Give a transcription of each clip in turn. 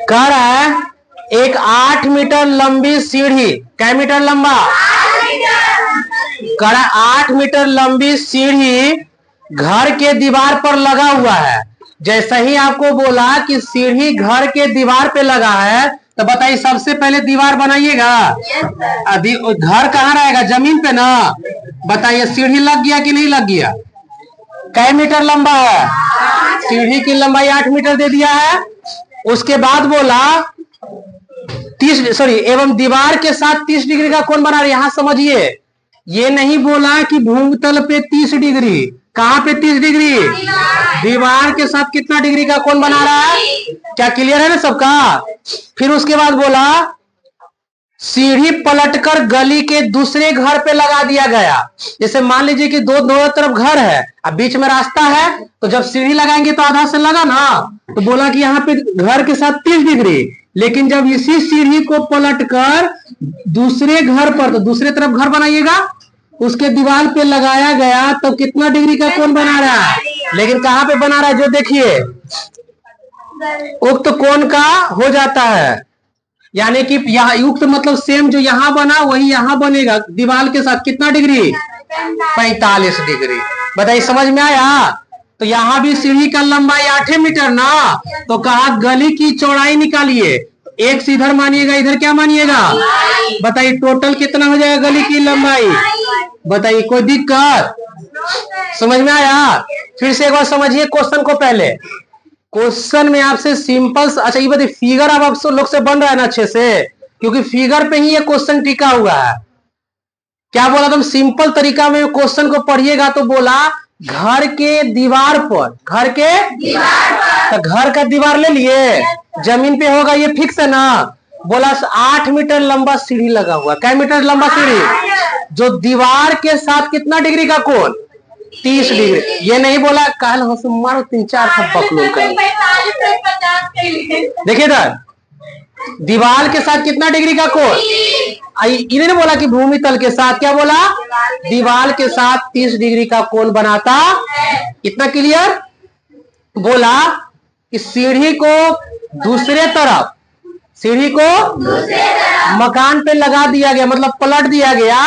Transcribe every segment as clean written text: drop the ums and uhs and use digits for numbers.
कह रहा है एक 8 मीटर लंबी सीढ़ी, क्या मीटर लंबा, कह रहा है 8 मीटर लंबी सीढ़ी घर के दीवार पर लगा हुआ है। जैसे ही आपको बोला कि सीढ़ी घर के दीवार पे लगा है, तो बताइए सबसे पहले दीवार बनाइएगा। घर कहाँ रहेगा, जमीन पे ना। बताइए सीढ़ी लग गया कि नहीं लग गया। कै मीटर लंबा है, सीढ़ी की लंबाई 8 मीटर दे दिया है। उसके बाद बोला 30 एवं दीवार के साथ 30 डिग्री का कोण बना रहे। यहां समझिए, ये नहीं बोला कि भूतल पे 30 डिग्री, कहां पे 30 डिग्री, दीवार के साथ कितना डिग्री का कोण बना रहा है। क्या क्लियर है ना सबका। फिर उसके बाद बोला सीढ़ी पलटकर गली के दूसरे घर पे लगा दिया गया। जैसे मान लीजिए कि दोनों तरफ घर है, अब बीच में रास्ता है, तो जब सीढ़ी लगाएंगे तो आधा से लगा ना, तो बोला कि यहाँ पे घर के साथ 30 डिग्री, लेकिन जब इसी सीढ़ी को पलटकर दूसरे घर पर, तो दूसरे तरफ घर बनाइएगा, उसके दीवार पे लगाया गया, तो कितना डिग्री का कोण बना रहा है। लेकिन कहां पे बना रहा है, जो देखिए उक्त कोण का हो जाता है, यानी कि यहाँ युक्त मतलब सेम जो यहाँ बना वही यहाँ बनेगा दीवार के साथ। कितना डिग्री, 45 डिग्री। बताइए समझ में आया। तो यहाँ भी सीढ़ी का लंबाई 8 मीटर ना, तो कहा गली की चौड़ाई निकालिए। एक से इधर मानिएगा, इधर क्या मानिएगा। बताइए टोटल कितना हो जाएगा गली की लंबाई। बताइए कोई दिक्कत, समझ में आया। फिर से एक बार समझिए क्वेश्चन को। पहले क्वेश्चन में आपसे सिंपल, अच्छा ये बताइए फिगर अब आप लोग से बन रहा है ना अच्छे से, क्योंकि फिगर पे ही ये क्वेश्चन टिका हुआ है। क्या बोला तुम सिंपल तरीका में क्वेश्चन को पढ़िएगा, तो बोला घर के दीवार पर, घर के दीवार पर, तो घर का दीवार ले लिए, जमीन पे होगा ये फिक्स है ना। बोला 8 मीटर लंबा सीढ़ी लगा हुआ, क्या मीटर लंबा सीढ़ी, जो दीवार के साथ कितना डिग्री का कोण, 30 डिग्री। ये नहीं बोला काल हो मारो 3-4 थप्पड़ लोग करेंगे। देखिए इधर दीवार के साथ कितना डिग्री का कोण, इन्होंने बोला कि भूमि तल के साथ, क्या बोला, दीवार के साथ 30 डिग्री का कोण बनाता। इतना क्लियर। बोला कि सीढ़ी को दूसरे तरफ, सीढ़ी को मकान पे लगा दिया गया, मतलब पलट दिया गया,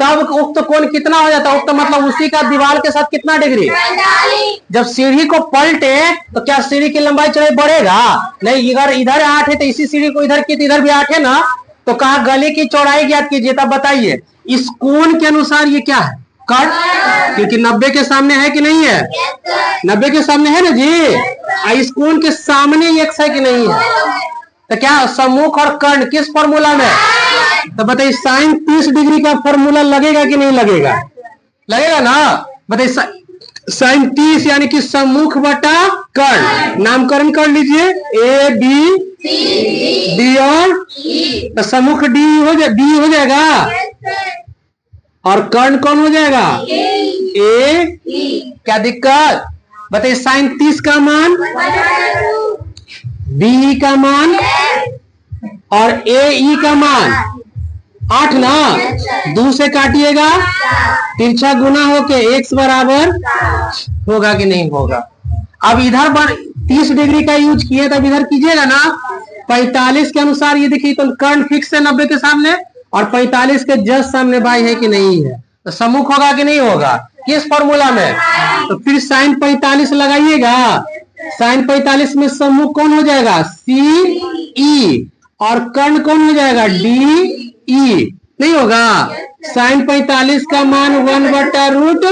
तब उक्त कोण कितना हो जाता। उक्त मतलब उसी का दीवार के साथ कितना डिग्री। जब सीढ़ी को पलटे तो क्या सीढ़ी की लंबाई चौड़ाई बढ़ेगा नहीं। इधर 8 है तो इसी सीढ़ी को इधर की, इधर भी 8 है ना, तो कहा गली की चौड़ाई ज्ञात कीजिए। तब बताइए इस कोण के अनुसार ये क्या है, कट, क्योंकि 90 के सामने है कि नहीं है, 90 के सामने है ना जी। इस कोण के सामने x है कि नहीं है, तो क्या सम्मुख और कर्ण किस फॉर्मूला में, तो बताइए साइन 30 डिग्री का फॉर्मूला लगेगा कि नहीं लगेगा, लगेगा ना। बताइए साइन 30 यानी कि सम्मुख बटा कर्ण, नामकरण कर लीजिए ए बी डी और, तो सम्मुख डी हो जाएगा और कर्ण कौन हो जाएगा ए। क्या दिक्कत। बताइए साइन 30 का मान, बी का मान और ए ई का मान 8 ना, 2 से काटिएगा, तिरछा गुना होके x बराबर होगा कि नहीं होगा। अब इधर 30 डिग्री का यूज किए, तब इधर कीजिएगा ना 45 के अनुसार। ये देखिए तो कर्ण फिक्स है 90 के सामने, और 45 के जस्ट सामने बाई है कि नहीं है, तो सम्मुख होगा कि नहीं होगा किस फॉर्मूला में। तो फिर साइन 45 लगाइएगा, साइन 45 में सम्मुख कौन हो जाएगा सी ई, और कर्ण कौन हो जाएगा डी ई, नहीं होगा। साइन 45 का मान 1/√,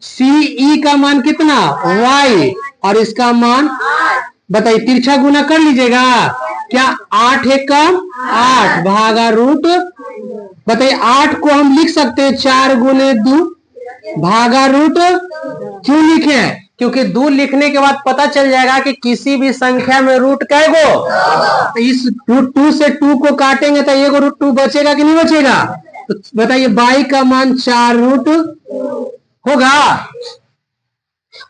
सी ई का मान कितना y, और इसका मान बताइए तिरछा गुना कर लीजिएगा। क्या 8 है कम 8 भागा रूट। बताइए 8 को हम लिख सकते हैं 4 गुने 2 भागा रूट। क्यों लिखे, क्योंकि 2 लिखने के बाद पता चल जाएगा कि किसी भी संख्या में रूट कै गो। तो इस रूट 2 से 2 को काटेंगे तो ये रूट 2 बचेगा कि नहीं बचेगा। तो बताइए बाई का मान 4 रूट होगा।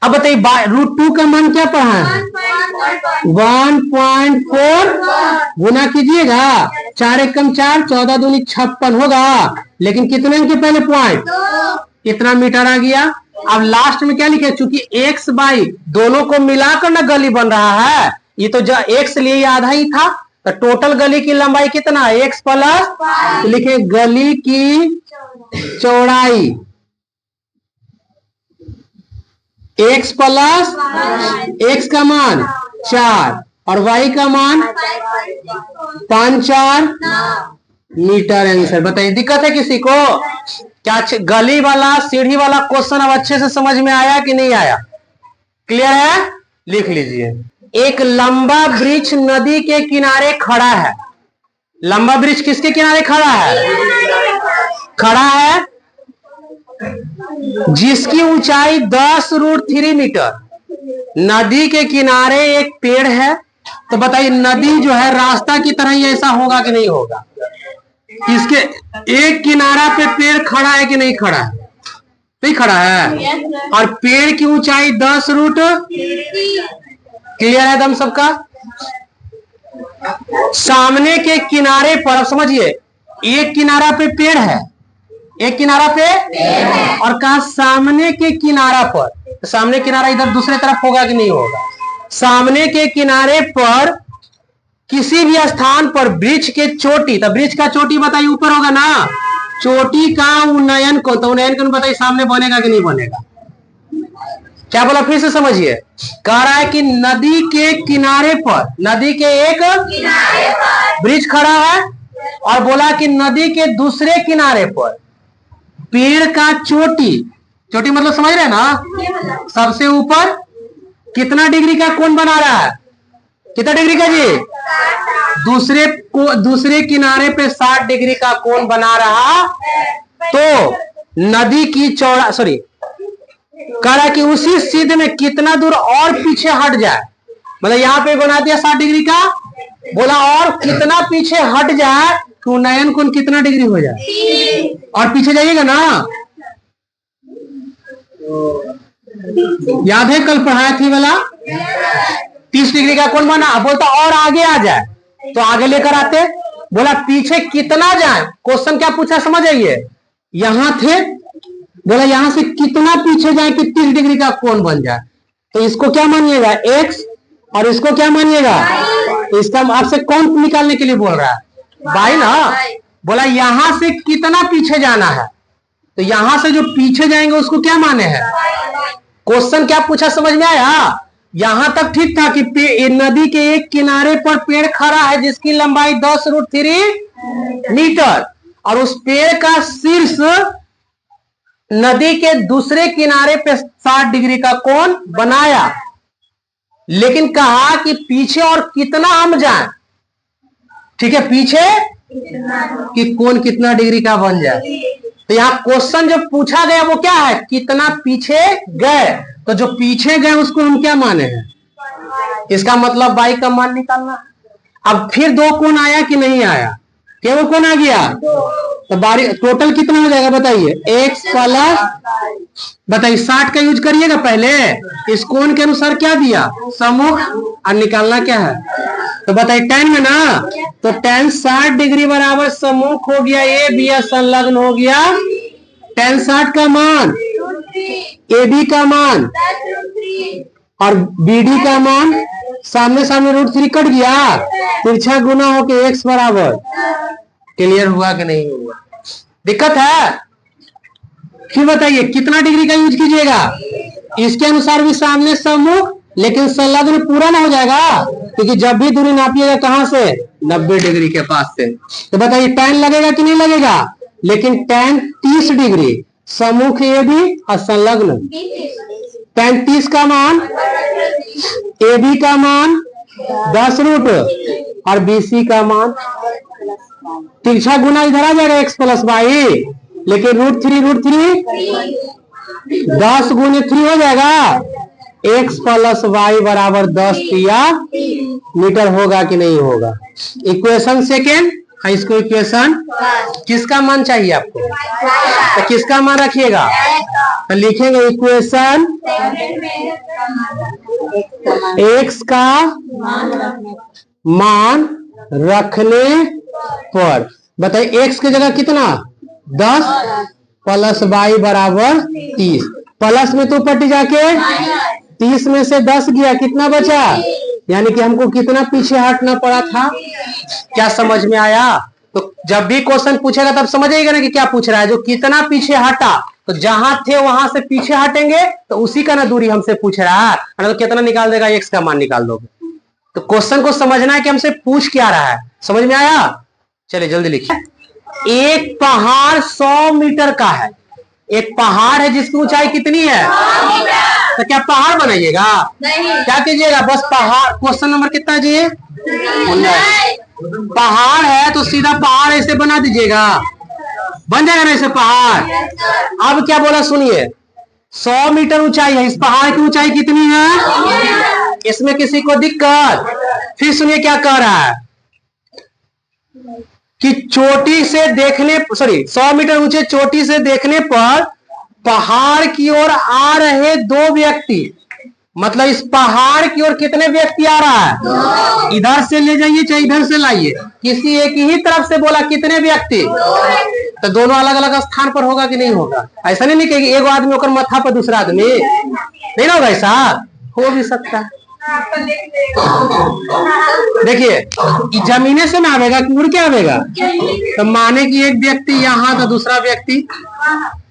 अब बताइए रूट 2 का मान क्या पढ़ा है 1.4 गुना कीजिएगा, 4 एकम 4, 14 दूनी 56 होगा। लेकिन कितने के पहले पॉइंट, कितना मीटर आ गया। अब लास्ट में क्या लिखे, चूंकि x बाई दोनों को मिलाकर ना गली बन रहा है, ये तो एक्स लिए ये आधा ही था, तो टोटल गली की लंबाई कितना है? एक्स प्लस, तो लिखे गली की चौड़ाई एक्स प्लस एक्स का मान 4 और वाई का मान 5-4 मीटर। आंसर बताइए, दिक्कत है किसी को? क्या गली वाला सीढ़ी वाला क्वेश्चन अब अच्छे से समझ में आया कि नहीं आया? क्लियर है? लिख लीजिए। एक लंबा वृक्ष नदी के किनारे खड़ा है। लंबा वृक्ष किसके किनारे खड़ा है? खड़ा है, जिसकी ऊंचाई 10√3 मीटर। नदी के किनारे एक पेड़ है, तो बताइए नदी जो है रास्ता की तरह ही ऐसा होगा कि नहीं होगा? इसके एक किनारा पे पेड़ खड़ा है कि नहीं खड़ा है? नहीं खड़ा है। और पेड़ की ऊंचाई 10√3। क्लियर है दम सबका? सामने के किनारे पर, अब समझिए, एक किनारा पे पेड़ है, एक किनारा पे और कहा सामने के किनारा पर, तो सामने किनारा इधर दूसरे तरफ होगा कि नहीं होगा? सामने के किनारे पर किसी भी स्थान पर वृक्ष के चोटी, तो वृक्ष का चोटी बताइए ऊपर होगा ना, चोटी का उन्नयन को, तो उन्नयन को बताइए सामने बनेगा कि नहीं बनेगा? क्या बोला फिर से समझिए। कह रहा है कि नदी के किनारे पर, नदी के एक वृक्ष खड़ा है और बोला कि नदी के दूसरे किनारे पर पेड़ का चोटी, चोटी मतलब समझ रहे हैं ना, सबसे ऊपर कितना डिग्री का कोण बना रहा है? कितना डिग्री का जी? दूसरे किनारे पे 60 डिग्री का कोण बना रहा, तो नदी की चौड़ा, सॉरी, कह रहा है कि उसी सीध में कितना दूर और पीछे हट जाए, मतलब यहाँ पे बना दिया 60 डिग्री का, बोला और कितना पीछे हट जाए तो उन्नयन कोण कितना डिग्री हो जाए? और पीछे जाइएगा ना, याद है कल पढ़ाया थी वाला 30 डिग्री का कोण बना, बोलता और आगे आ जाए, तो आगे लेकर आते, बोला पीछे कितना जाए, क्वेश्चन क्या पूछा समझ आइए, यहां थे, बोला यहां से कितना पीछे जाए कि 30 डिग्री का कोण बन जाए, तो इसको क्या मानिएगा? एक्स, और इसको क्या मानिएगा? तो इसका आपसे कौन निकालने के लिए बोल रहा है? बाई ना। बोला यहां से कितना पीछे जाना है, तो यहां से जो पीछे जाएंगे उसको क्या माने हैं? क्वेश्चन क्या पूछा समझ में आया? यहां तक ठीक था कि नदी के एक किनारे पर पेड़ खड़ा है जिसकी लंबाई 10√3 मीटर, और उस पेड़ का शीर्ष नदी के दूसरे किनारे पे 60 डिग्री का कोण बनाया, लेकिन कहा कि पीछे और कितना हम जाएं, ठीक है, पीछे कि कोण कितना डिग्री का बन जाए। तो यहाँ क्वेश्चन जो पूछा गया वो क्या है? कितना पीछे गए, तो जो पीछे गए उसको हम क्या माने हैं? इसका मतलब बाई का मान निकालना। अब फिर 2 कोण आया कि नहीं आया? केवल कोण आ गया, तो बारी टोटल कितना हो जाएगा बताइए? एक्स प्लस, बताइए 60 का यूज करिएगा पहले, इस कोण के अनुसार क्या दिया? सम्मुख, और निकालना क्या है? तो बताइए tan में ना, तो tan 60 डिग्री बराबर सम्मुख हो गया, ए बी संलग्न हो गया, tan 60 का मान ए बी का मान और बी डी का मान, सामने सामने √3 कट गया, तिरछा गुना होके एक्स बराबर। क्लियर हुआ कि नहीं हुआ? दिक्कत है? फिर बताइए कितना डिग्री का यूज कीजिएगा? इसके अनुसार भी सामने सम्मुख, लेकिन संलग्न पूरा ना हो जाएगा, क्योंकि जब भी दूरी नापिएगा कहां से? 90 डिग्री के पास से। तो बताइए tan लगेगा कि नहीं लगेगा? लेकिन tan 30 डिग्री, सम्मुख ए बी और संलग्न, tan 30 का मान ए बी का मान 10√, और BC का मान, तिरछा गुना इधर आ जाएगा एक्स प्लस वाई, लेकिन √3 10 गुने 3 हो जाएगा, एक्स प्लस वाई बराबर 10 दिया मीटर होगा कि नहीं होगा? इक्वेशन सेकेंड, इसको इक्वेशन किसका मान चाहिए आपको? तो किसका मान रखिएगा? तो लिखेंगे इक्वेशन एक्स का मान रखने पर, बताइए एक्स की जगह कितना? 10 प्लस वाई बराबर 30, प्लस में तो पट्टी जाके 30 में से 10 गया, कितना बचा? यानी कि हमको कितना पीछे हटना पड़ा था। क्या समझ में आया? तो जब भी क्वेश्चन पूछेगा तब समझिएगा ना कि क्या पूछ रहा है। जो कितना पीछे हटा, तो जहां थे वहां से पीछे हटेंगे तो उसी का ना दूरी हमसे पूछ रहा है। तो कितना निकाल देगा, एक्स का मान निकाल दोगे। तो क्वेश्चन को समझना है कि हमसे पूछ क्या रहा है। समझ में आया? चलिए जल्दी लिखिए। एक पहाड़ 100 मीटर का है। एक पहाड़ है जिसकी ऊंचाई कितनी है? तो क्या पहाड़ बनाइएगा? क्या कीजिएगा? बस पहाड़। क्वेश्चन नंबर कितना जी? 19। पहाड़ है तो सीधा पहाड़ ऐसे बना दीजिएगा, बन जाएगा ना ऐसे पहाड़। अब क्या बोला सुनिए, 100 मीटर ऊंचाई है। इस पहाड़ की ऊंचाई कितनी है? इसमें किसी को दिक्कत? फिर सुनिए क्या कह रहा है कि चोटी से देखने, 100 मीटर ऊंचे चोटी से देखने पर पहाड़ की ओर आ रहे 2 व्यक्ति, मतलब इस पहाड़ की ओर कितने व्यक्ति आ रहा है? इधर से ले जाइए चाहे इधर से लाइए, किसी एक ही तरफ से बोला कितने व्यक्ति? तो दोनों अलग अलग स्थान पर होगा कि नहीं होगा? ऐसा नहीं कि एक आदमी होकर माथा पर दूसरा आदमी नहीं होगा, ऐसा हो भी सकता है। देखिए जमीने से ना आवेगा कि उड़ के आवेगा? तो माने कि एक व्यक्ति यहाँ तो दूसरा व्यक्ति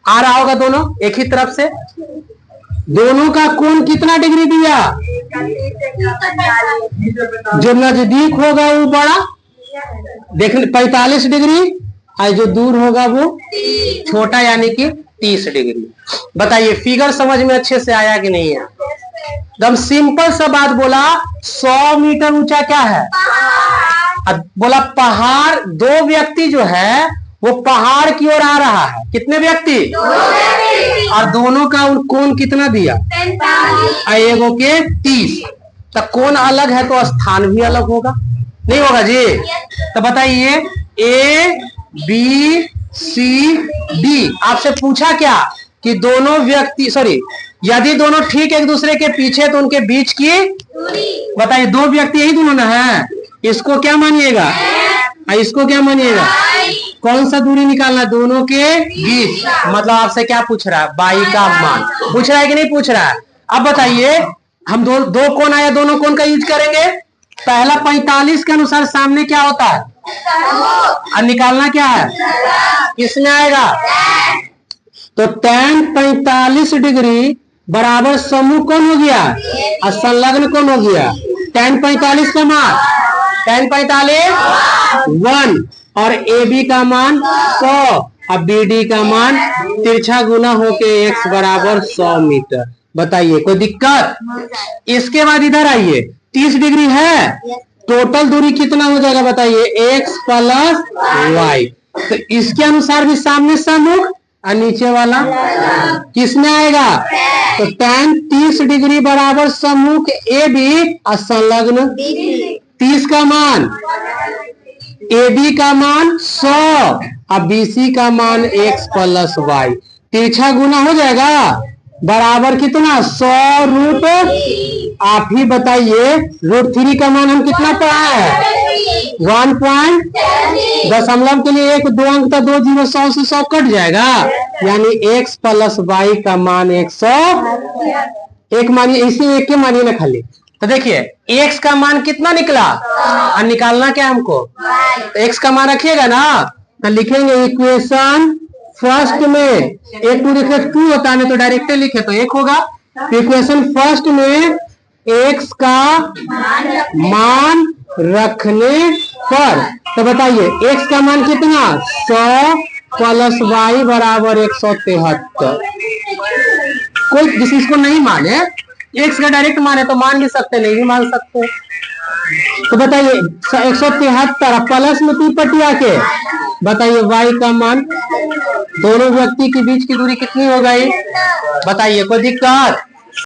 आ रहा होगा, दोनों एक ही तरफ से। दोनों का कोण कितना डिग्री दिया? जो नजदीक होगा वो बड़ा देखने 45 डिग्री, और जो दूर होगा वो छोटा यानी कि 30 डिग्री। बताइए फिगर समझ में अच्छे से आया कि नहीं है? एकदम सिंपल सा बात बोला। 100 मीटर ऊंचा क्या है? अब बोला पहाड़, 2 व्यक्ति जो है वो पहाड़ की ओर आ रहा है। कितने व्यक्ति? 2 व्यक्ति। और दोनों का कोण कितना दिया? 45। एगो के 30। तो कोण अलग है तो स्थान भी अलग होगा, नहीं होगा जी? तो बताइए ए बी सी डी आपसे पूछा क्या कि दोनों व्यक्ति, यदि दोनों ठीक एक दूसरे के पीछे तो उनके बीच की दूरी बताइए। 2 व्यक्ति यही दोनों ना है, इसको क्या मानिएगा? इसको क्या मानिएगा? कौन सा दूरी निकालना? दोनों के बीच। मतलब आपसे क्या पूछ रहा है? बाई का मान पूछ रहा है कि नहीं पूछ रहा है? अब बताइए हम दो कोण आया, दोनों कोण का यूज करेंगे। पहला 45 के अनुसार सामने क्या होता है और निकालना क्या है? किसमें आएगा? तो tan 45 डिग्री बराबर समूह कोण हो गया और संलग्न कोण हो गया। tan 45 का मान tan 45 1 और AB का मान 100 और BD का मान तिरछा गुना होके x बराबर 100 मीटर। बताइए कोई दिक्कत? इसके बाद इधर आइए, 30 डिग्री है, टोटल दूरी कितना हो जाएगा बताइए? x plus y। तो इसके अनुसार भी सामने सम्मुख और नीचे वाला किसमें आएगा? तो tan 30 डिग्री बराबर सम्मुख AB और संलग्न 30 का मान, AB का मान 100 और BC का मान x प्लस y। तिरछा गुना हो जाएगा बराबर कितना? 100 रूट। आप ही बताइए √3 का मान हम कितना पढ़ा है? 1. दशमलव के लिए 1 2 अंक था, 2 0 100 से 100 कट जाएगा, यानी x प्लस y का मान 100। एक मानिए, इसी एक के मानिए ना खाली। तो देखिए x का मान कितना निकला और निकालना क्या हमको? तो x का मान रखिएगा ना, तो लिखेंगे इक्वेशन फर्स्ट में 1 2 लिखे 2 होता है, तो डायरेक्ट लिखे तो 1 होगा। इक्वेशन फर्स्ट में x का मान रखने पर, तो बताइए x का मान कितना? 100 प्लस y बराबर 173। कोई जिसको नहीं माने, x का डायरेक्ट माने तो मान भी सकते, नहीं भी मान सकते। तो बताइए 173 प्लस में 3 पट्टी आके बताइए y का मान, दोनों व्यक्ति के बीच की दूरी कितनी हो गई? बताइए कोई दिक्कत?